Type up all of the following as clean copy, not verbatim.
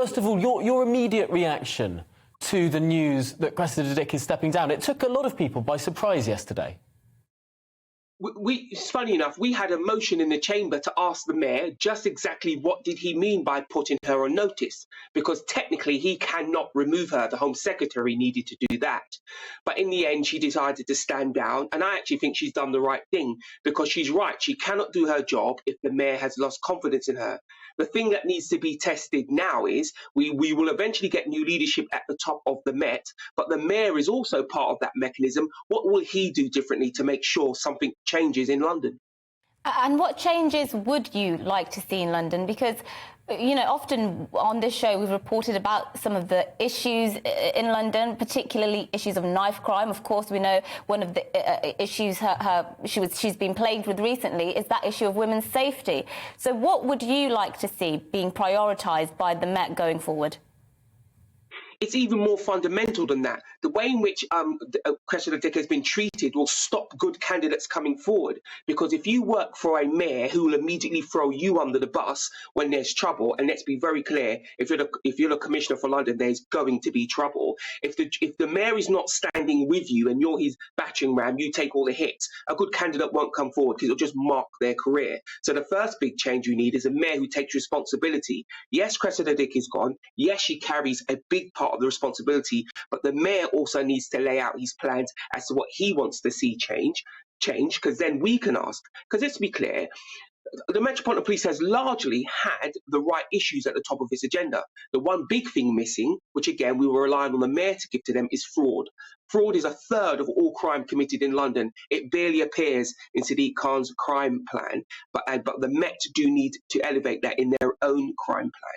first of all, your immediate reaction to the news that Cressida Dick is stepping down. It took a lot of people by surprise yesterday. It's funny enough, we had a motion in the chamber to ask the mayor just exactly what did he mean by putting her on notice, because technically he cannot remove her. The Home Secretary needed to do that. But in the end, she decided to stand down. And I actually think she's done the right thing, because she's right. She cannot do her job if the mayor has lost confidence in her. The thing that needs to be tested now is we will eventually get new leadership at the top of the Met, but the mayor is also part of that mechanism. What will he do differently to make sure something changes in London? And what changes would you like to see in London? Because, you know, often on this show we've reported about some of the issues in London, particularly issues of knife crime. Of course, we know one of the issues she's been plagued with recently is that issue of women's safety. So what would you like to see being prioritised by the Met going forward? It's even more fundamental than that. The way in which Cressida Dick has been treated will stop good candidates coming forward. Because if you work for a mayor who will immediately throw you under the bus when there's trouble, and let's be very clear, if you're the Commissioner for London, there's going to be trouble. If the mayor is not standing with you and you're his battering ram, you take all the hits, a good candidate won't come forward because it'll just mark their career. So the first big change you need is a mayor who takes responsibility. Yes, Cressida Dick is gone. Yes, she carries a big part of the responsibility, but the mayor also needs to lay out his plans as to what he wants to see change, because then we can ask. Because let's be clear, the Metropolitan Police has largely had the right issues at the top of its agenda. The one big thing missing, which again we were relying on the mayor to give to them, is fraud. Fraud is a third of all crime committed in London. It barely appears in Sadiq Khan's crime plan, but the Met do need to elevate that in their own crime plan.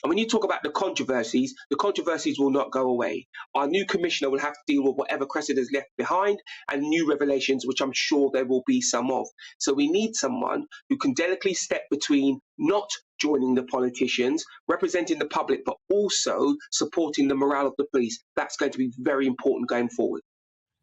And when you talk about the controversies will not go away. Our new commissioner will have to deal with whatever Cressida's left behind and new revelations, which I'm sure there will be some of. So we need someone who can delicately step between not joining the politicians, representing the public, but also supporting the morale of the police. That's going to be very important going forward.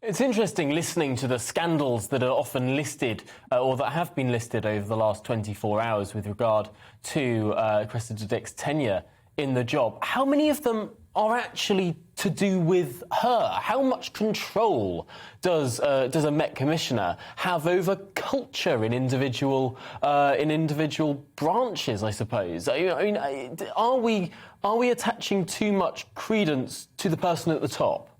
It's interesting listening to the scandals that are often listed or that have been listed over the last 24 hours with regard to Cressida Dick's tenure in the job. How many of them are actually to do with her? How much control does a Met Commissioner have over culture in individual branches, I suppose? I mean, are we attaching too much credence to the person at the top?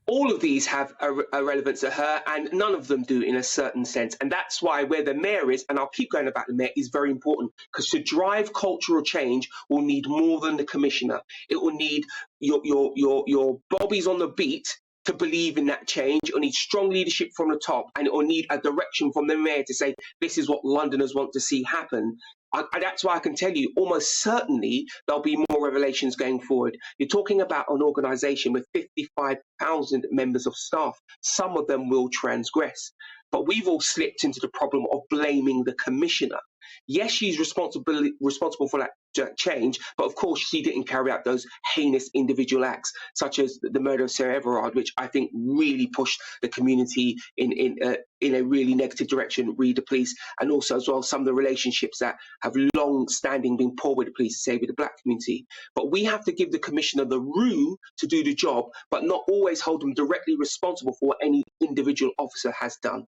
All of these have a relevance to her, and none of them do in a certain sense. And that's why where the mayor is, and I'll keep going about the mayor, is very important, because to drive cultural change will need more than the commissioner. It will need your bobbies on the beat to believe in that change. It will need strong leadership from the top, and it will need a direction from the mayor to say, this is what Londoners want to see happen. And that's why I can tell you, almost certainly, there'll be more revelations going forward. You're talking about an organisation with 55,000 members of staff. Some of them will transgress. But we've all slipped into the problem of blaming the commissioner. Yes, she's responsible for that change, but of course she didn't carry out those heinous individual acts, such as the murder of Sarah Everard, which I think really pushed the community in a really negative direction, read the police, and also as well some of the relationships that have long-standing been poor with the police, say with the black community. But we have to give the commissioner the room to do the job, but not always hold them directly responsible for what any individual officer has done.